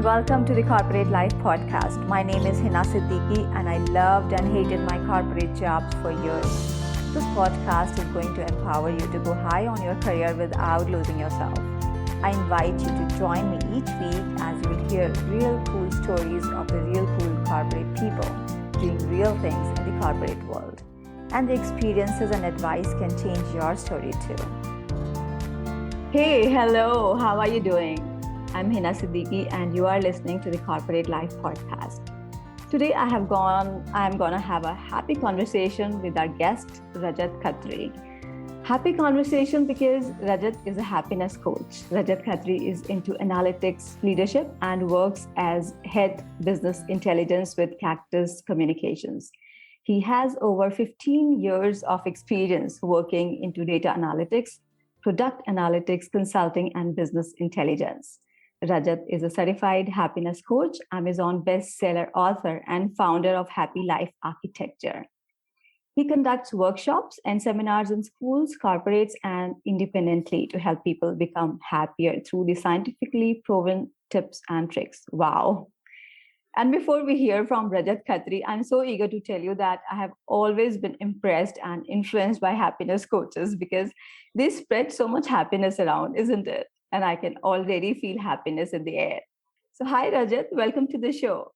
welcome to the Corporate Life Podcast. My name is Hina Siddiqui and I loved and hated my corporate jobs for years. This podcast is going to empower you to go high on your career without losing yourself. I invite you to join me each week as you will hear real cool stories of the real cool corporate people doing real things in the corporate world. And the experiences and advice can change your story too. Hey, hello, how are you doing? I'm Hina Siddiqui and you are listening to the Corporate Life Podcast. Today I am going to have a happy conversation with our guest, Rajat Khatri. Happy conversation because Rajat is a happiness coach. Rajat Khatri is into analytics leadership and works as head business intelligence with Cactus Communications. He has over 15 years of experience working into data analytics, product analytics, consulting, and business intelligence. Rajat is a certified happiness coach, Amazon bestseller author, and founder of Happy Life Architecture. He conducts workshops and seminars in schools, corporates, and independently to help people become happier through the scientifically proven tips and tricks. Wow. And before we hear from Rajat Khatri, I'm so eager to tell you that I have always been impressed and influenced by happiness coaches because they spread so much happiness around, isn't it? And I can already feel happiness in the air. So hi, Rajat. Welcome to the show.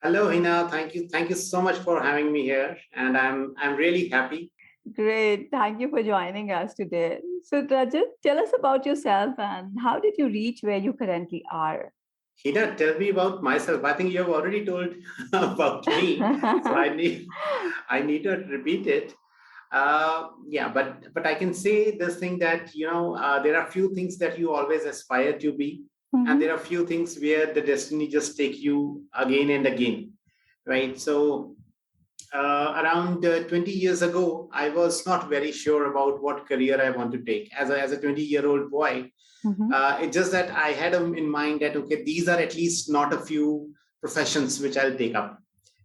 Hello, Hina. Thank you. Thank you so much for having me here. And I'm really happy. Great. Thank you for joining us today. So Rajat, tell us about yourself and how did you reach where you currently are? Hina, tell me about myself. I think you have already told about me. So I need to repeat it. But I can say this thing that there are few things that you always aspire to be, and there are few things where the destiny just take you again and again, right? So around 20 years ago, I was not very sure about what career I want to take as a 20-year-old boy. It's just that I had in mind that okay, these are at least not a few professions which I'll take up,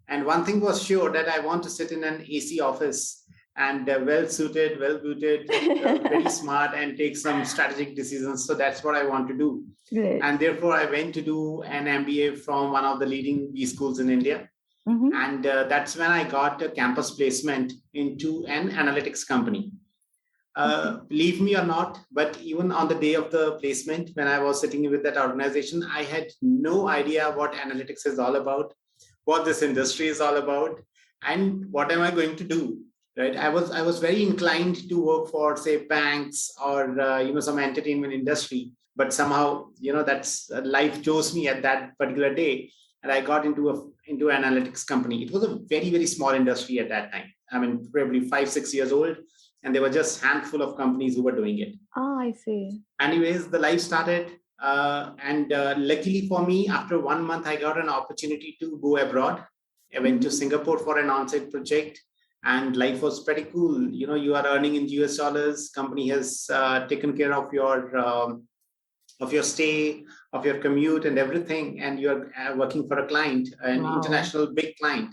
and one thing was sure that I want to sit in an AC office and well suited, well booted, very smart, and take some strategic decisions. So that's what I want to do. Great. And therefore, I went to do an MBA from one of the leading B schools in India. And that's when I got a campus placement into an analytics company. Believe me or not, but even on the day of the placement, when I was sitting with that organization, I had no idea what analytics is all about, what this industry is all about, and what am I going to do. Right, I was very inclined to work for, say, banks or some entertainment industry, but somehow that's life chose me at that particular day, and I got into an analytics company. It was a very very small industry at that time. I mean, probably 5-6 years old, and there were just handful of companies who were doing it. Oh, I see. Anyways, the life started, and luckily for me, after 1 month, I got an opportunity to go abroad. I went to Singapore for an on-site project. And life was pretty cool. You are earning in US dollars. Company has taken care of your stay, of your commute, and everything. And you're working for a client, an international big client.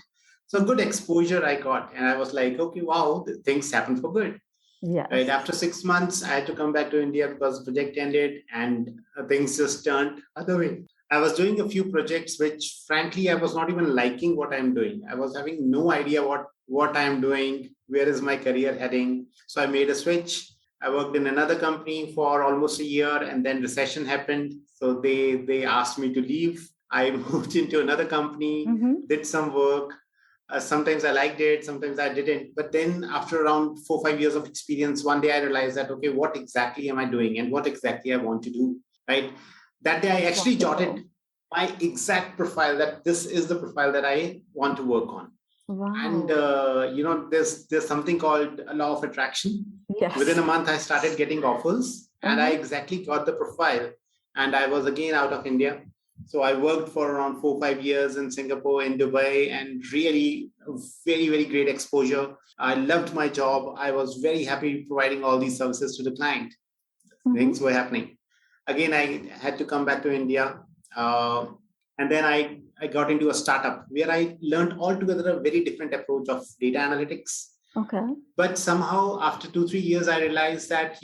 So good exposure I got, and I was like, okay, wow, things happen for good. Yeah. Right after 6 months, I had to come back to India because the project ended, and things just turned other way. I was doing a few projects which, frankly, I was not even liking what I'm doing. I was having no idea what I'm doing, where is my career heading. So I made a switch. I worked in another company for almost a year, and then recession happened. So they asked me to leave. I moved into another company, did some work. Sometimes I liked it, sometimes I didn't. But then after around 4-5 years of experience, one day I realized that, okay, what exactly am I doing and what exactly I want to do, right? That day I actually jotted my exact profile, that this is the profile that I want to work on. Wow. And, there's something called a law of attraction. Yes. Within a month, I started getting offers and I exactly got the profile. And I was again out of India. So I worked for around 4-5 years in Singapore, in Dubai, and really very, very great exposure. I loved my job. I was very happy providing all these services to the client. Things were happening. Again, I had to come back to India. And then I got into a startup where I learned altogether a very different approach of data analytics. Okay. But somehow after 2 3 years, I realized that,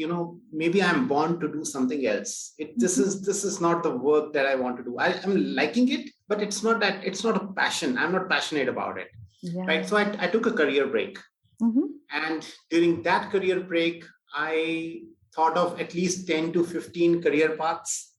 maybe I'm born to do something else. This is not the work that I want to do. I'm liking it, but it's not a passion. I'm not passionate about it. Yeah. Right. So I took a career break. Mm-hmm. And during that career break, I thought of at least 10 to 15 career paths,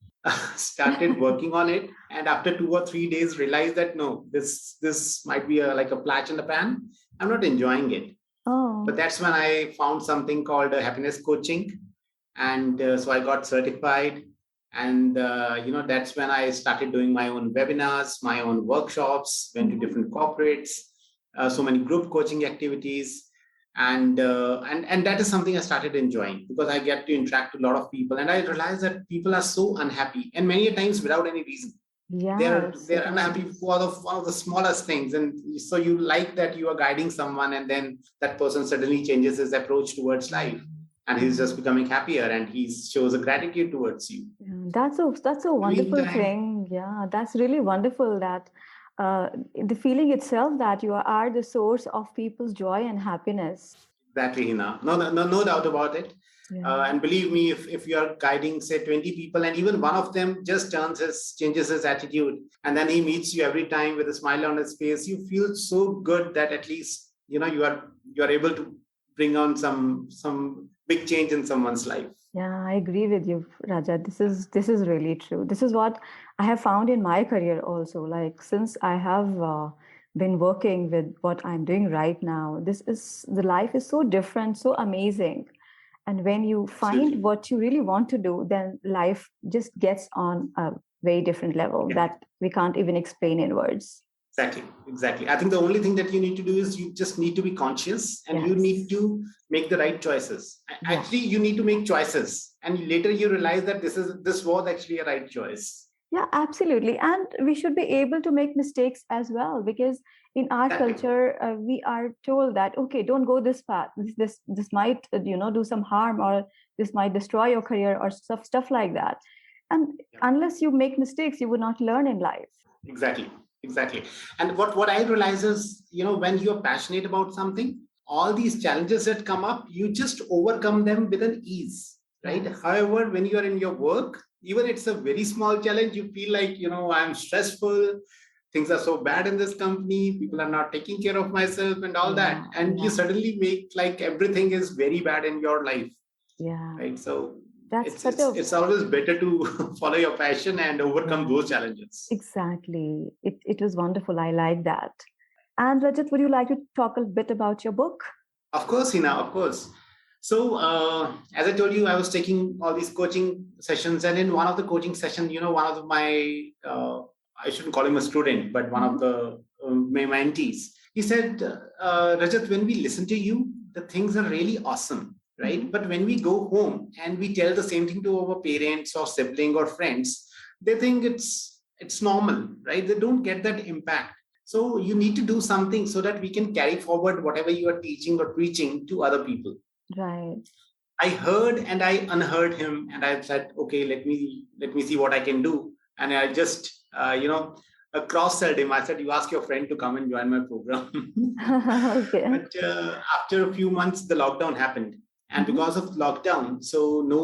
started working on it. And after 2 or 3 days, realized that no, this might be like a flash in the pan. I'm not enjoying it. But Oh. that's when I found something called happiness coaching. And so I got certified. And, that's when I started doing my own webinars, my own workshops, went to Mm-hmm. different corporates, so many group coaching activities. And that is something I started enjoying because I get to interact with a lot of people. And I realized that people are so unhappy and many times without any reason. they're Yes, they're it unhappy is. for one of the smallest things, and so you like that you are guiding someone, and then that person suddenly changes his approach towards life, and he's just becoming happier, and he shows a gratitude towards you. Yeah, that's a wonderful Meantime, thing. Yeah, that's really wonderful that the feeling itself that you are the source of people's joy and happiness. exactly, Hina. No doubt about it. Yeah. And believe me, if you are guiding, say, 20 people, and even one of them just changes his attitude, and then he meets you every time with a smile on his face, you feel so good that at least you are able to bring on some big change in someone's life. Yeah, I agree with you, Raja. This is really true. This is what I have found in my career also. Like since I have been working with what I'm doing right now, the life is so different, so amazing. And when you find Absolutely. what you really want to do, then life just gets on a very different level Yeah. that we can't even explain in words. Exactly. I think the only thing that you need to do is you just need to be conscious, and you Yes. need to make the right choices. Yeah. Actually, you need to make choices, and later you realize that this was actually a right choice. Yeah, absolutely. And we should be able to make mistakes as well because in our Exactly. culture, we are told that, okay, don't go this path. This might, do some harm, or this might destroy your career or stuff like that. And Yeah. unless you make mistakes, you would not learn in life. Exactly. And what I realize is, when you're passionate about something, all these challenges that come up, you just overcome them with an ease, right? Yes. However, when you are in your work, even it's a very small challenge, you feel like, I'm stressful, things are so bad in this company, people are not taking care of myself and all that, and you Yeah. suddenly make like everything is very bad in your life, Yeah. right? So That's it's such it's a it's always better to follow your passion and overcome Yeah, those challenges. exactly. It was wonderful. I like that. And Rajat, would you like to talk a bit about your book? Of course, Hina, of course. So, as I told you, I was taking all these coaching sessions, and in one of the coaching sessions, one of my, I shouldn't call him a student, but one of Mhm. the my mentees, he said, Rajat, when we listen to you, the things are really awesome, right? Mhm. But when we go home and we tell the same thing to our parents or sibling or friends, they think it's normal, right? They don't get that impact. So you need to do something so that we can carry forward whatever you are teaching or preaching to other people. Right. I heard and I unheard him, and I said, okay, let me see what I can do. And I just cross-sold him. I said, you ask your friend to come and join my program. Okay. But after a few months, the lockdown happened, and Mhm. because of lockdown, so no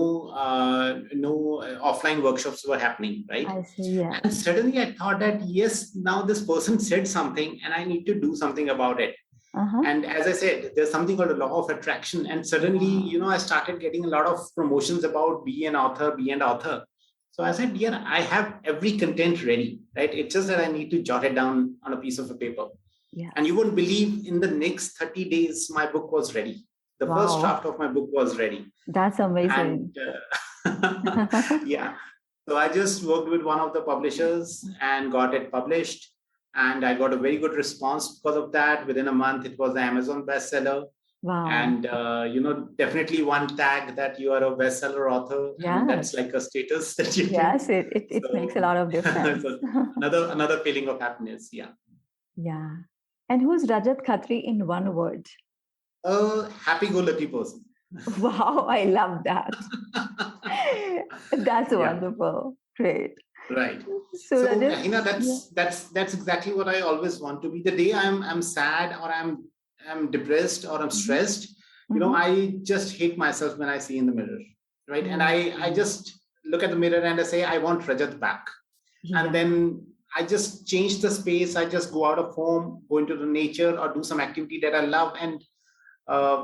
offline workshops were happening, right? I see. And Yes. suddenly I thought that yes, now this person said something, and I need to do something about it. Uh-huh. And as I said, there's something called the law of attraction. And suddenly, Yeah. I started getting a lot of promotions about be an author. So I said, yeah, I have every content ready, right? It's just that I need to jot it down on a piece of a paper. And you Yes. won't believe, in the next 30 days, my book was ready. The first Wow. draft of my book was ready. That's And amazing. yeah, so I just worked with one of the publishers and got it published. And I got a very good response because of that. Within a month, it was an Amazon bestseller. Wow. And, definitely one tag that you are a bestseller author. I mean, that's Yes. like a status that you get. Yes, it makes a So, lot of difference. so another feeling of happiness. Yeah. Yeah. And who's Rajat Khatri in one word? A happy-go-lucky person. Wow, I love that. That's Yeah. wonderful. Great. Right. So So, Rajat, Hina, yeah. that's exactly what I always want to be. The day I'm sad or I'm am depressed or I'm stressed, I just hate myself when I see in the mirror, right? And I just look at the mirror and I say, I want Rajat back. And then I just change the space. I just go out of home, go into the nature, or do some activity that I love. And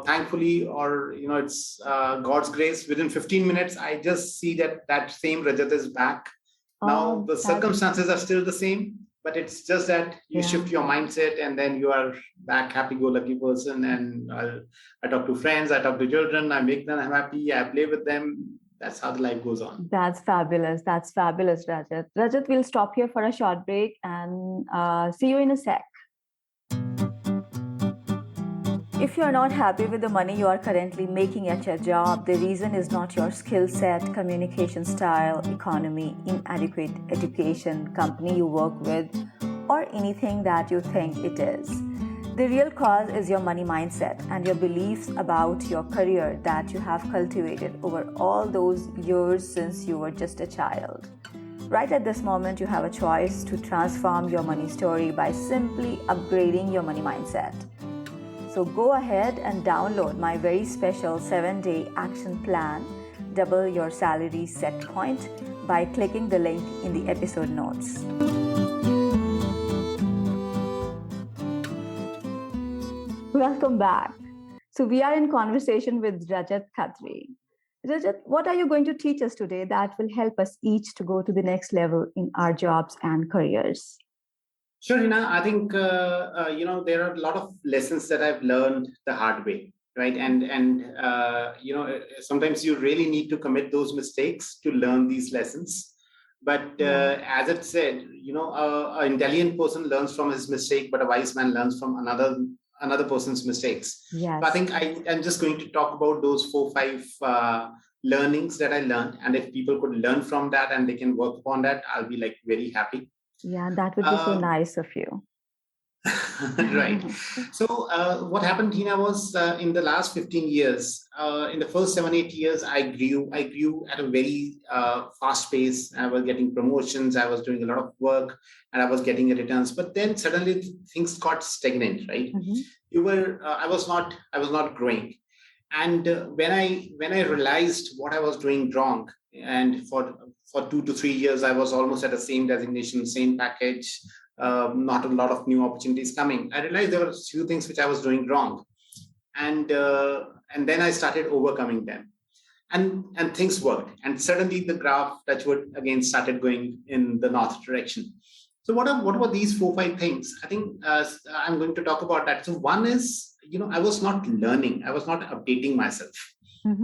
thankfully, or it's God's grace, within 15 minutes, I just see that same Rajat is back. Now the circumstances are still the same, but it's just that you shift your mindset, and then you are back happy-go-lucky person. And I talk to friends, I talk to children, I make them happy, I play with them. That's how the life goes on. That's fabulous. That's fabulous, Rajat. Rajat, we'll stop here for a short break and see you in a sec. If you're not happy with the money you are currently making at your job, the reason is not your skill set, communication style, economy, inadequate education, company you work with, or anything that you think it is. The real cause is your money mindset and your beliefs about your career that you have cultivated over all those years since you were just a child. Right at this moment, you have a choice to transform your money story by simply upgrading your money mindset. So go ahead and download my very special 7-day action plan, Double Your Salary Set Point, by clicking the link in the episode notes. Welcome back. So we are in conversation with Rajat Khatri. Rajat, what are you going to teach us today that will help us each to go to the next level in our jobs and careers? Sure, Hina. I think there are a lot of lessons that I've learned the hard way, right? And sometimes you really need to commit those mistakes to learn these lessons. But as it said, an intelligent person learns from his mistake, but a wise man learns from another person's mistakes. Yes. So I think I'm just going to talk about those 4-5 learnings that I learned, and if people could learn from that and they can work upon that, I'll be like very happy. Yeah, that would be so nice of you. Right. So what happened, Tina, was in the last 15 years, in the first 7-8 years, I grew at a very fast pace. I was getting promotions, I was doing a lot of work, and I was getting returns. But then suddenly things got stagnant, right? I was not growing. And when I realized what I was doing wrong, and for 2 to 3 years, I was almost at the same designation, same package, not a lot of new opportunities coming. I realized there were a few things which I was doing wrong, and then I started overcoming them, and things worked. And suddenly the graph, touchwood, again started going in the north direction. So what were these 4-5 things? I think I'm going to talk about that. So one is, I was not learning, I was not updating myself.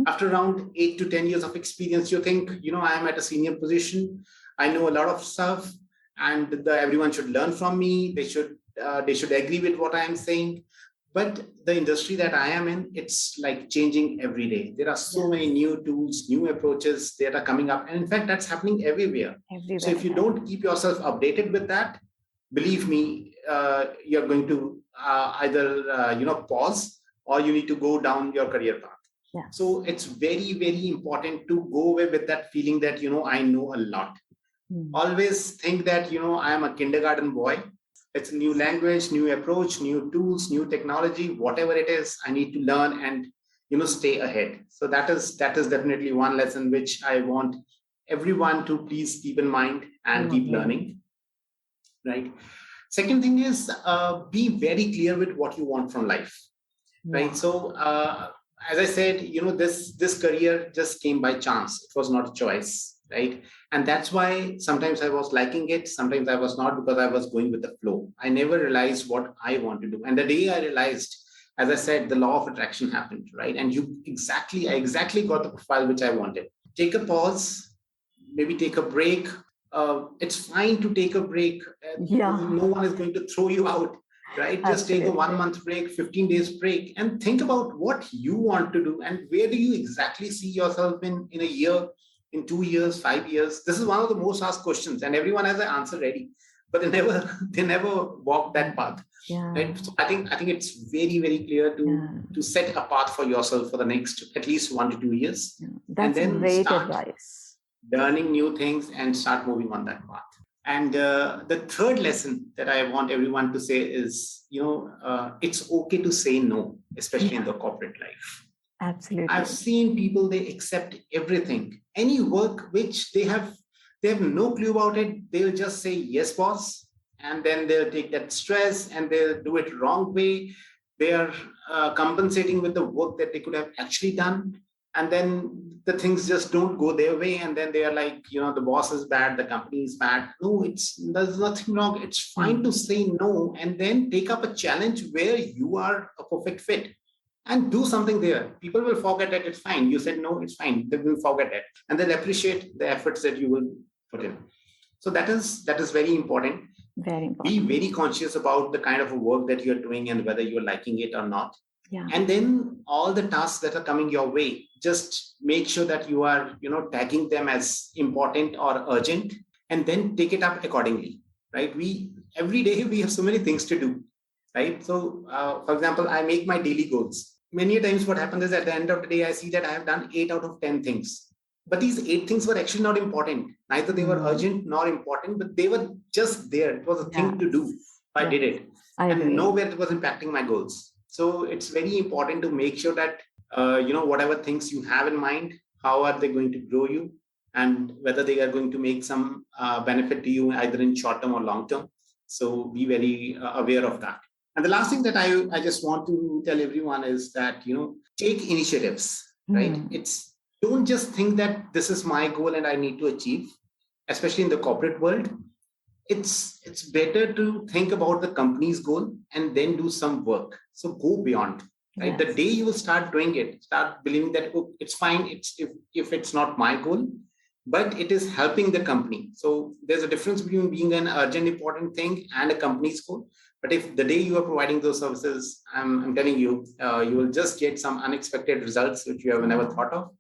After around 8 to 10 years of experience, you think, I am at a senior position, I know a lot of stuff, and everyone should learn from me. They should agree with what I am saying. But the industry that I am in, it's like changing every day. There are so many new tools, new approaches that are coming up, and in fact, that's happening everywhere. So if you don't keep yourself updated with that, believe me, you're going to either pause, or you need to go down your career path. Yeah. So it's very, very important to go away with that feeling that, I know a lot. Always think that, I am a kindergarten boy. It's a new language, new approach, new tools, new technology, whatever it is, I need to learn and, stay ahead. So that is definitely one lesson which I want everyone to please keep in mind and keep learning. Right. Second thing is be very clear with what you want from life. Right. So as I said, this career just came by chance. It was not a choice. Right. And that's why sometimes I was liking it. Sometimes I was not, because I was going with the flow. I never realized what I want to do. And the day I realized, as I said, the law of attraction happened. Right. And I exactly got the profile which I wanted. Take a pause, maybe take a break. It's fine to take a break. No one is going to throw you out. Right? Just take a 1-month break, 15 days break, and think about what you want to do and where do you exactly see yourself in a year, in 2 years, 5 years. This is one of the most asked questions, and everyone has an answer ready, but they never walk that path. Yeah. Right? So I think it's very, very clear to set a path for yourself for the next at least 1 to 2 years. That's and then great start advice. learning new things and start moving on that path. And the third lesson that I want everyone to say is, it's okay to say no, especially in the corporate life. Absolutely. I've seen people, they accept everything, any work which they have no clue about it. They'll just say, yes, boss. And then they'll take that stress and they'll do it wrong way. They are compensating with the work that they could have actually done. And then the things just don't go their way. And then they are like, the boss is bad, the company is bad. No, there's nothing wrong. It's fine to say no and then take up a challenge where you are a perfect fit and do something there. People will forget that it's fine. You said no, it's fine. They will forget it. And they'll appreciate the efforts that you will put in. So that is very important. Very important. Be very conscious about the kind of work that you're doing and whether you're liking it or not. Yeah. And then all the tasks that are coming your way, just make sure that you are, tagging them as important or urgent, and then take it up accordingly, right? Every day we have so many things to do, right? So, for example, I make my daily goals. Many times what happens is at the end of the day, I see that I have done 8 out of 10 things. But these 8 things were actually not important. Neither they were urgent nor important, but they were just there. It was a thing to do. I did it. And nowhere it was impacting my goals. So it's very important to make sure that, whatever things you have in mind, how are they going to grow you and whether they are going to make some benefit to you either in short term or long term. So be very aware of that. And the last thing that I just want to tell everyone is that, take initiatives, right? Don't just think that this is my goal and I need to achieve, especially in the corporate world. It's better to think about the company's goal and then do some work. So go beyond, right? Yes. The day you will start doing it, start believing that it's fine. If it's not my goal, but it is helping the company. So there's a difference between being an urgent, important thing and a company's goal. But if the day you are providing those services, I'm telling you, you will just get some unexpected results which you have never thought of,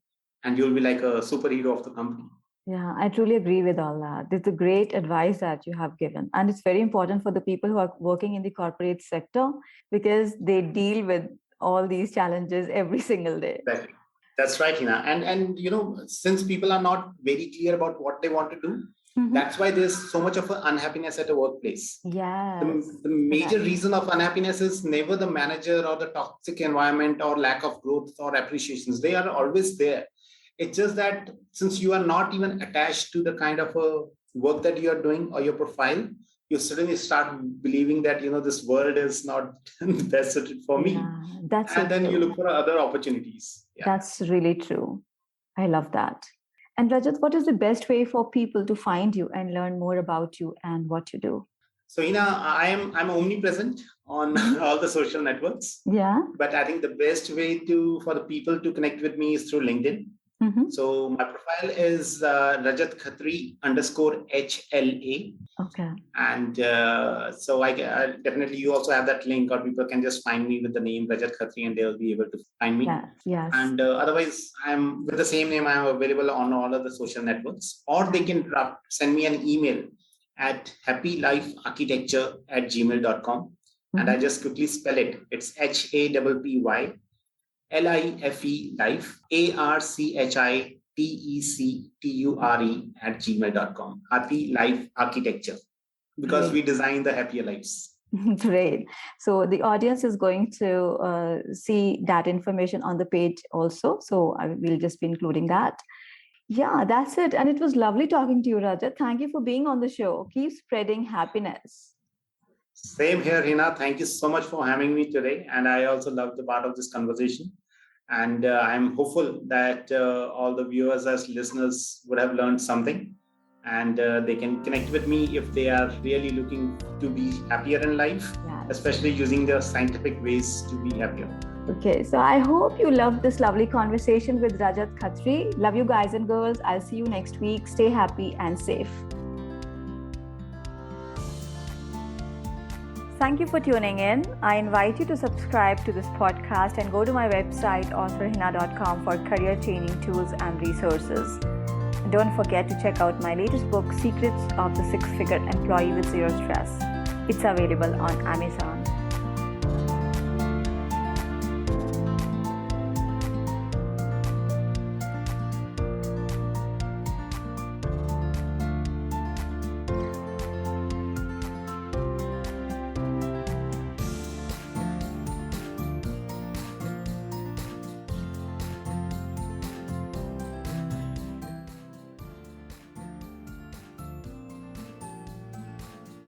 and you'll be like a superhero of the company. Yeah, I truly agree with all that. It's a great advice that you have given. And it's very important for the people who are working in the corporate sector because they deal with all these challenges every single day. Exactly. That's right, Hina. And since people are not very clear about what they want to do, that's why there's so much of an unhappiness at a workplace. Yeah. The major reason of unhappiness is never the manager or the toxic environment or lack of growth or appreciations. They are always there. It's just that since you are not even attached to the kind of a work that you are doing or your profile, you suddenly start believing that, this world is not best suited for me. Yeah, and then you look for other opportunities. Yeah. That's really true. I love that. And Rajat, what is the best way for people to find you and learn more about you and what you do? So, I'm omnipresent on all the social networks. Yeah. But I think the best way for the people to connect with me is through LinkedIn. So my profile is Rajat Khatri _HLA. Okay. And so I definitely, you also have that link, or people can just find me with the name Rajat Khatri and they'll be able to find me. Yes. And otherwise, I'm with the same name. I'm available on all of the social networks, or they can send me an email at happylifearchitecture@gmail.com. And I just quickly spell it. It's HAPPY LIFE life ARCHITECTURE@gmail.com. Happy Life Architecture, because we design the happier lives. Great. So the audience is going to see that information on the page also. So I will just be including that. Yeah, that's it. And it was lovely talking to you, Rajat. Thank you for being on the show. Keep spreading happiness. Same here, Hina. Thank you so much for having me today. And I also love the part of this conversation. And I'm hopeful that all the viewers as listeners would have learned something. And they can connect with me if they are really looking to be happier in life, especially using the scientific ways to be happier. Okay, so I hope you loved this lovely conversation with Rajat Khatri. Love you guys and girls. I'll see you next week. Stay happy and safe. Thank you for tuning in. I invite you to subscribe to this podcast and go to my website authorhina.com for career-changing tools and resources. Don't forget to check out my latest book, Secrets of the Six-Figure Employee with Zero Stress. It's available on Amazon.